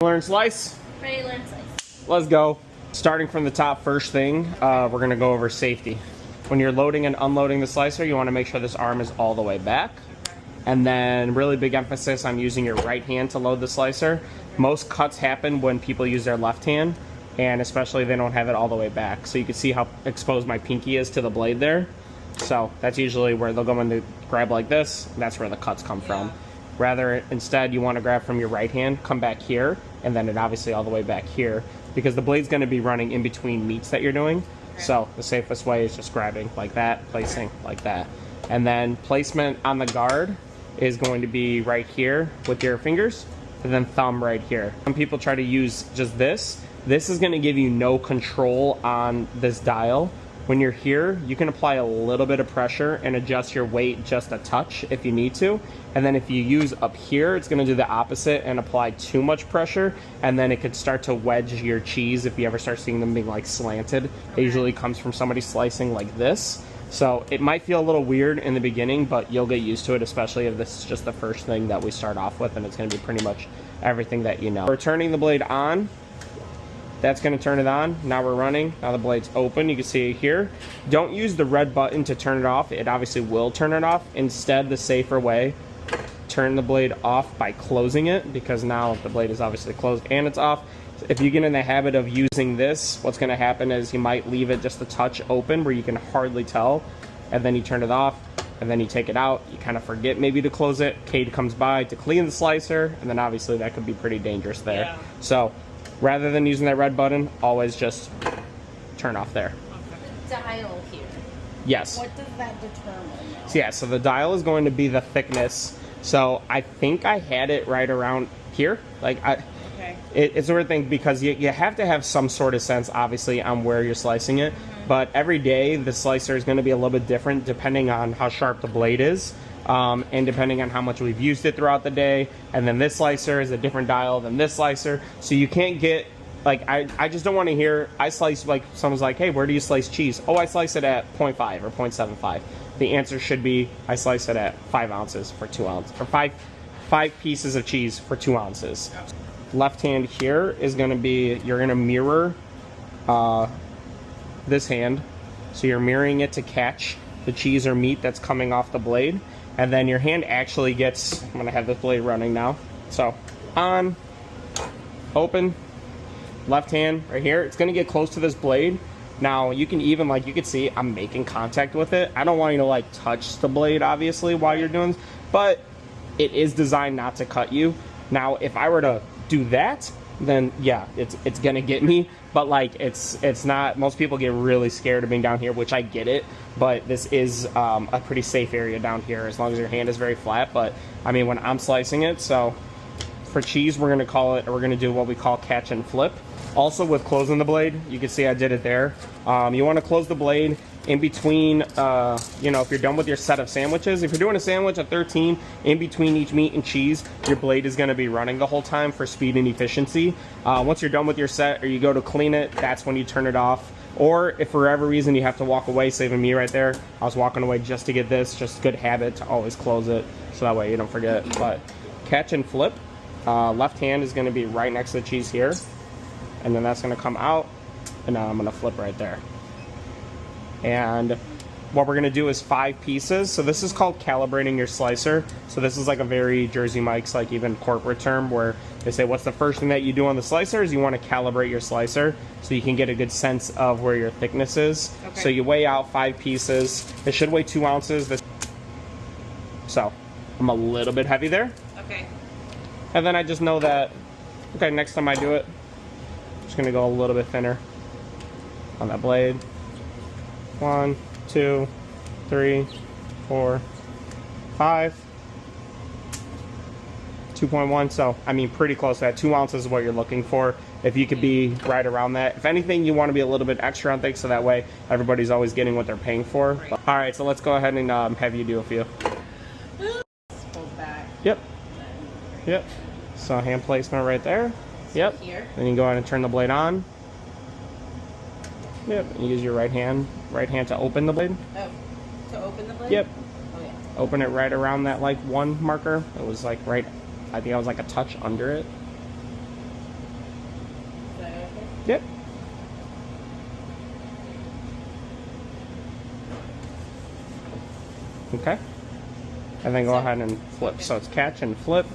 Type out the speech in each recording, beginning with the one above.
Learn slice? Ready to learn slice. Let's go. Starting from the top, first thing, we're going to go over safety. When you're loading and unloading the slicer, you want to make sure this arm is all the way back. And then really big emphasis on using your right hand to load the slicer. Most cuts happen when people use their left hand, and especially they don't have it all the way back. So you can see how exposed my pinky is to the blade there. So that's usually where they'll go in to grab like this. That's where the cuts come from. Rather, instead, you want to grab from your right hand, come back here, and then it obviously all the way back here, because the blade's going to be running in between meats that you're doing. So the safest way is just grabbing like that, placing like that. And then placement on the guard is going to be right here with your fingers, and then thumb right here. Some people try to use just this. This is going to give you no control on this dial. When you're here, you can apply a little bit of pressure and adjust your weight just a touch if you need to. And then if you use up here, it's going to do the opposite and apply too much pressure. And then it could start to wedge your cheese if you ever start seeing them being like slanted. It usually comes from somebody slicing like this. So it might feel a little weird in the beginning, but you'll get used to it, especially if this is just the first thing that we start off with, and it's going to be pretty much everything that you know. We're turning the blade on. That's going to turn it on. Now we're running. Now the blade's open. You can see it here. Don't use the red button to turn it off. It obviously will turn it off. Instead, the safer way, turn the blade off by closing it, because now the blade is obviously closed and it's off. If you get in the habit of using this, what's going to happen is you might leave it just a touch open where you can hardly tell, and then you turn it off, and then you take it out. You kind of forget maybe to close it. Cade comes by to clean the slicer, and then obviously that could be pretty dangerous there. Yeah. So rather than using that red button, always just turn off there. The dial here. Yes. What does that determine? So yeah, so the dial is going to be the thickness. So I think I had it right around here. Like it's a weird thing, because you have to have some sort of sense, obviously, on where you're slicing it. But every day, the slicer is going to be a little bit different depending on how sharp the blade is. And depending on how much we've used it throughout the day. And then this slicer is a different dial than this slicer. So you can't get, like, I just don't want to hear, I slice, like, someone's like, hey, where do you slice cheese? Oh, I slice it at 0.5 or 0.75. The answer should be, I slice it at 5 ounces for 2 ounces, or five pieces of cheese for 2 ounces. Left hand here is going to be, you're going to mirror this hand. So you're mirroring it to catch the cheese or meat that's coming off the blade. And then your hand actually gets, I'm going to have this blade running now. So on, open, left hand right here. It's going to get close to this blade. Now you can even, like, you can see I'm making contact with it. I don't want you to like touch the blade obviously while you're doing this, but it is designed not to cut you. Now if I were to do that, then yeah, it's gonna get me. But like it's not, most people get really scared of being down here, which I get it, but this is a pretty safe area down here as long as your hand is very flat. But I mean, when I'm slicing it, so for cheese we're gonna do what we call catch and flip. Also with closing the blade, you can see I did it there. You want to close the blade in between, you know, if you're done with your set of sandwiches. If you're doing a sandwich at 13, in between each meat and cheese, your blade is going to be running the whole time for speed and efficiency. Once you're done with your set, or you go to clean it, that's when you turn it off. Or if for whatever reason you have to walk away, saving me right there, I was walking away just to get this. Just good habit to always close it, so that way you don't forget. But catch and flip, left hand is going to be right next to the cheese here, and then that's going to come out, and now I'm going to flip right there. And what we're going to do is 5 pieces. So this is called calibrating your slicer. So this is like a very Jersey Mike's, like even corporate term, where they say what's the first thing that you do on the slicer is you want to calibrate your slicer so you can get a good sense of where your thickness is. Okay. So you weigh out 5 pieces. It should weigh 2 ounces. So I'm a little bit heavy there. Okay. And then I just know that, okay, next time I do it, I'm just going to go a little bit thinner on that blade. 1, 2, 3, 4, 5, 2.1. So I mean, pretty close to that. 2 ounces is what you're looking for. If you could be right around that. If anything, you want to be a little bit extra on things, so that way everybody's always getting what they're paying for. Right. All right, so let's go ahead and have you do a few. Hold back. Yep. Yep. So hand placement right there. Yep. Here. Then you go ahead and turn the blade on. Yep. And use your right hand to open the blade. Oh, to open the blade? Yep. Oh yeah. Open it right around that like 1 marker. It was like right, I think I was like a touch under it. Yep. Okay. And then go ahead and flip. Okay. So it's catch and flip.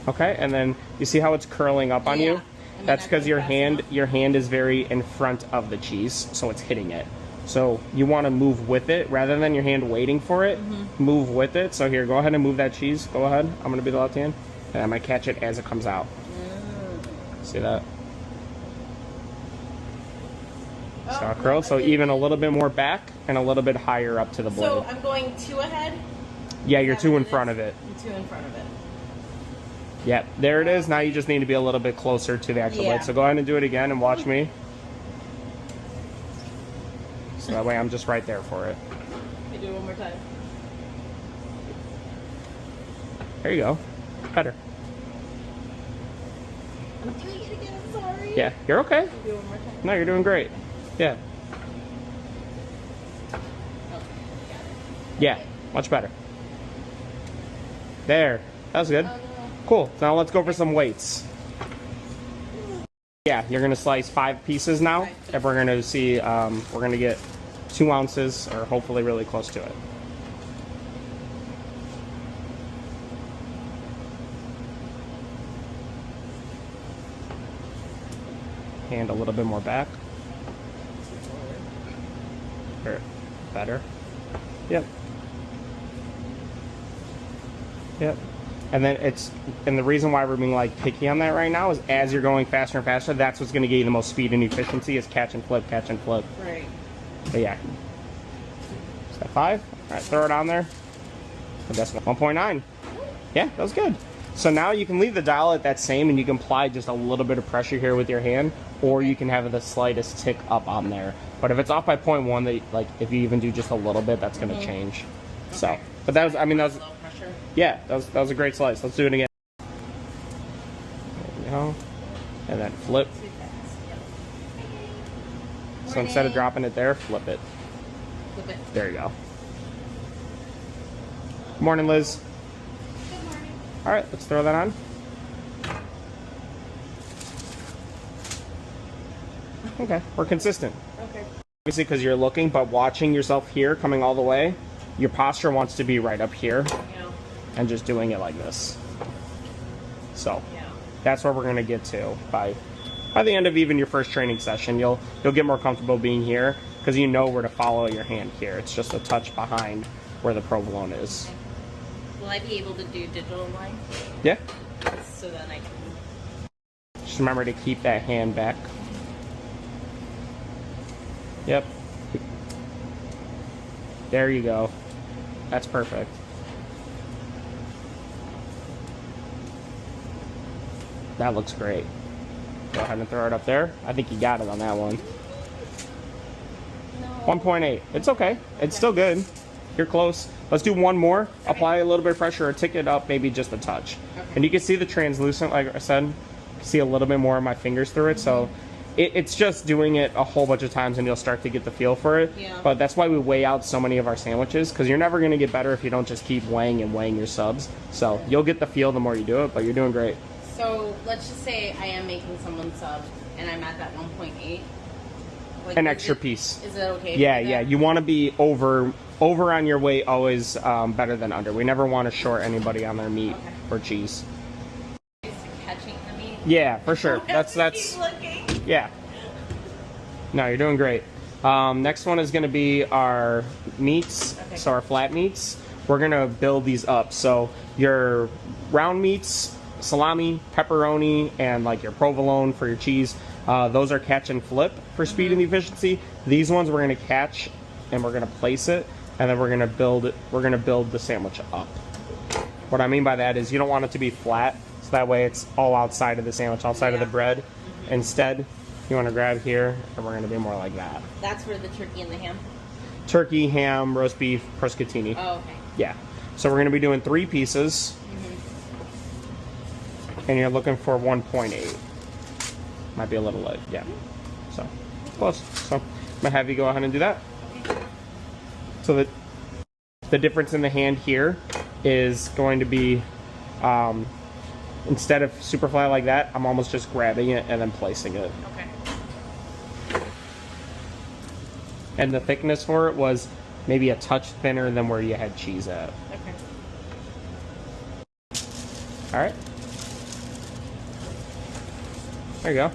Okay, and then you see how it's curling up on Yeah. you? And That's then because I go fast your hand is very in front of the cheese, so it's hitting it. So you want to move with it rather than your hand waiting for it. Move with it. So here, go ahead and move that cheese. Go ahead. I'm going to be the left hand. And I'm going to catch it as it comes out. See that? So Oh, it curled. So even a little bit more back and a little bit higher up to the blade. So I'm going 2 ahead? Yeah, you're Is that 2 what in it front is? of it. I'm 2 in front of it. Yep, there it is. Now you just need to be a little bit closer to the actual Yeah. blade. So go ahead and do it again and watch me. So that way I'm just right there for it. Can you do it one more time? There you go. Better. I'm doing it again, I'm sorry. Yeah, you're okay. Can you do it one more time? No, you're doing great. Yeah. Okay, got it. Yeah, much better. There. That was good. Oh, no. Cool. So now let's go for some weights. Yeah, you're going to slice 5 pieces now. 5 pieces. And we're going to see, we're going to get 2 ounces or hopefully really close to it. Hand a little bit more back. Better. Yep. Yep. And then and the reason why we're being like picky on that right now is as you're going faster and faster, that's what's going to get you the most speed and efficiency is catch and flip, catch and flip. Right. But yeah. Step 5. All right, throw it on there. And that's 1.9. Yeah, that was good. So now you can leave the dial at that same and you can apply just a little bit of pressure here with your hand, or you can have the slightest tick up on there. But if it's off by 0.1, that like if you even do just a little bit, that's going to change. So, but that was, I mean, that was, Low pressure. yeah, that was a great slice. Let's do it again. There we go. And then flip. Too fast. Yep. So instead of dropping it there, flip it. Flip it. There you go. Good morning, Liz. Good morning. All right, let's throw that on. Okay, we're consistent. Okay. Obviously, because you're looking, but watching yourself here, coming all the way, your posture wants to be right up here Yeah. and just doing it like this. So Yeah. that's where we're gonna get to by the end of even your first training session. You'll get more comfortable being here because you know where to follow your hand here. It's just a touch behind where the provolone is. Will I be able to do digital line? Yeah. So then I can. Just remember to keep that hand back. Yep. There you go. That's perfect. That looks great. Go ahead and throw it up there. I think you got it on that one. No. 1.8. It's okay. It's still good. You're close. Let's do one more. Okay. Apply a little bit of pressure or tick it up maybe just a touch. Okay. And you can see the translucent, like I said, you can see a little bit more of my fingers through it. So it's just doing it a whole bunch of times and you'll start to get the feel for it. Yeah. But that's why we weigh out so many of our sandwiches, because you're never going to get better if you don't just keep weighing and weighing your subs. So you'll get the feel the more you do it, but you're doing great. So let's just say I am making someone sub and I'm at that 1.8. Like, An is extra it- piece. Is it okay? Yeah, to do yeah. that? You want to be over on your weight always better than under. We never want to short anybody on their meat Okay. or cheese. Is catching the meat? Yeah, for sure. I have That's to keep looking. yeah. No, you're doing great. Next one is going to be our meats, Okay. so our flat meats. We're going to build these up. So your round meats, salami, pepperoni, and like your provolone for your cheese, those are catch and flip for speed and efficiency. These ones we're going to catch and we're going to place it, and then we're going to build it. We're going to build the sandwich up. What I mean by that is you don't want it to be flat, so that way it's all outside of the sandwich, outside of the Yeah. bread. Instead, you want to grab here, and we're going to be more like that. That's for the turkey and the ham? Turkey, ham, roast beef, prosciutto. Oh, okay. Yeah. So we're going to be doing 3 pieces, and you're looking for 1.8. Might be a little light. Yeah. So close. So I'm gonna have you go ahead and do that. So that the difference in the hand here is going to be, instead of super flat like that, I'm almost just grabbing it and then placing it. Okay. And the thickness for it was maybe a touch thinner than where you had cheese at. Okay. All right. There you go.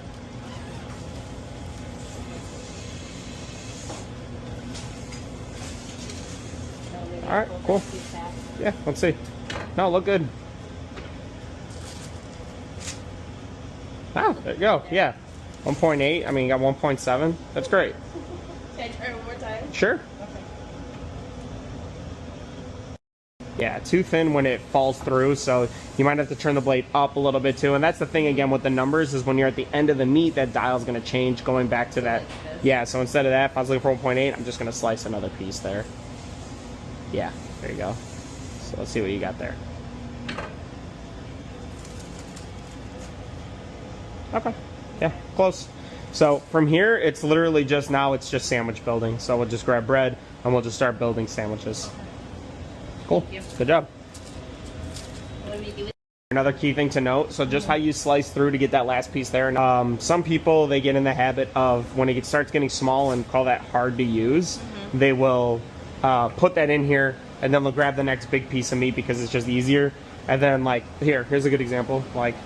All right, cool. Yeah, let's see. No, look good. Ah, there you go. Yeah. 1.8. I mean, you got 1.7. That's great. Can I try one more time? Sure. Okay. Yeah, too thin when it falls through, so you might have to turn the blade up a little bit too. And that's the thing again with the numbers is when you're at the end of the meat, that dial's going to change going back to that. Yeah, so instead of that, if I was looking for 1.8, I'm just going to slice another piece there. Yeah, there you go. So let's see what you got there. Okay. Yeah, close. So from here, it's literally just now it's just sandwich building. So we'll just grab bread and we'll just start building sandwiches. Cool. Good job. What do we do with Another key thing to note, so just how you slice through to get that last piece there. Some people, they get in the habit of when it starts getting small and call that hard to use, they will put that in here and then they'll grab the next big piece of meat because it's just easier. And then like, here's a good example. Like,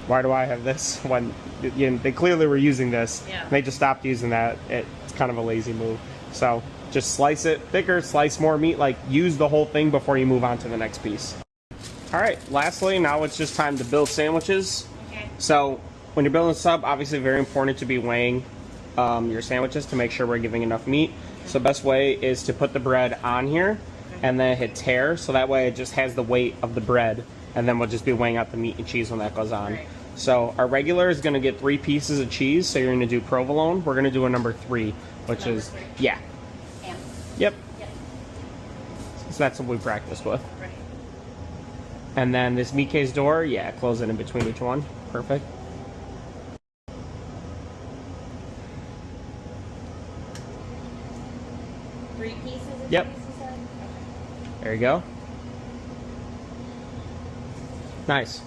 why do I have this when they clearly were using this? Yeah. They just stopped using that. It's kind of a lazy move. So just slice it thicker, slice more meat, like use the whole thing before you move on to the next piece. All right, lastly, now it's just time to build sandwiches. Okay. So when you're building a sub, obviously very important to be weighing your sandwiches to make sure we're giving enough meat. So the best way is to put the bread on here and then hit tear, so that way it just has the weight of the bread, and then we'll just be weighing out the meat and cheese when that goes on. Right. So our regular is going to get 3 pieces of cheese, so you're going to do provolone. We're going to do a number 3, which Number is, 3. yeah. Ham. Yep. Yep. So that's what we practice with. Right. And then this meat case door, yeah, close it in between each one. Perfect. Three pieces of Yep. cheese, you said? Okay. There you go. Nice.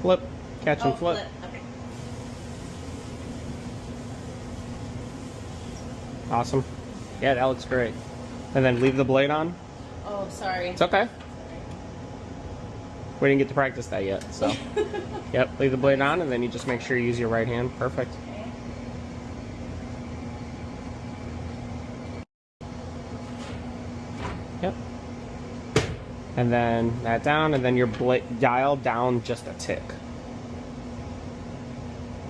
Flip. Catch and flip. Okay. Awesome. Yeah, that looks great. And then leave the blade on. Oh, sorry. It's okay. We didn't get to practice that yet, so. Yep, leave the blade on, and then you just make sure you use your right hand. Perfect. Okay. Yep. And then that down, and then your dial down just a tick.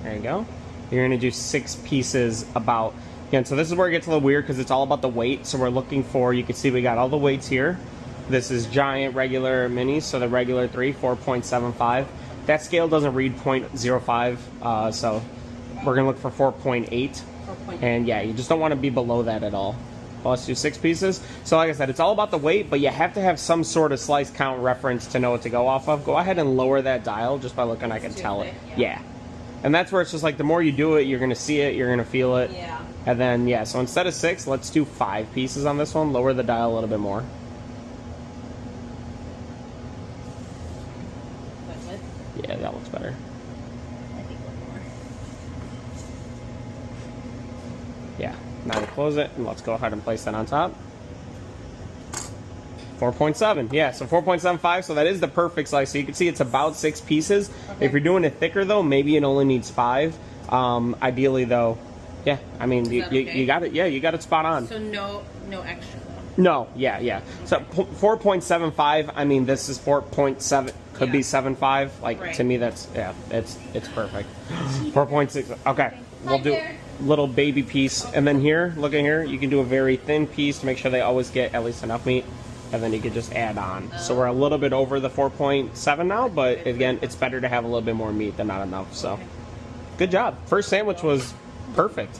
There you go. You're gonna do 6 pieces about, again, so this is where it gets a little weird because it's all about the weight. So we're looking for, you can see we got all the weights here. This is giant, regular, mini, so the regular 3, 4.75. That scale doesn't read 0.05, so we're gonna look for 4.8. 4.8. And yeah, you just don't wanna be below that at all. Well, let's do 6 pieces. So like I said, it's all about the weight, but you have to have some sort of slice count reference to know what to go off of. Go ahead and lower that dial just by looking, I can tell it. Yeah. And that's where it's just like the more you do it, you're going to see it, you're going to feel it. Yeah. And then, yeah, so instead of 6, let's do 5 pieces on this one. Lower the dial a little bit more. That's it? Yeah, that looks better. I think one more. Yeah. Now we close it, and let's go ahead and place that on top. 4.7, yeah, so 4.75, so that is the perfect slice. So you can see it's about 6 pieces. Okay. If you're doing it thicker, though, maybe it only needs 5. Ideally, though, yeah, I mean, you got it, yeah, you got it spot on. So no extra, though? No, yeah. So 4.75, I mean, this is 4.7, could be 7.5. Like, Right. to me, that's, yeah, it's perfect. 4.6, okay, we'll do there. little baby piece. And then here, look at here, you can do a very thin piece to make sure they always get at least enough meat. And then you can just add on. So we're a little bit over the 4.7 now, but again, it's better to have a little bit more meat than not enough. So, good job. First sandwich was perfect.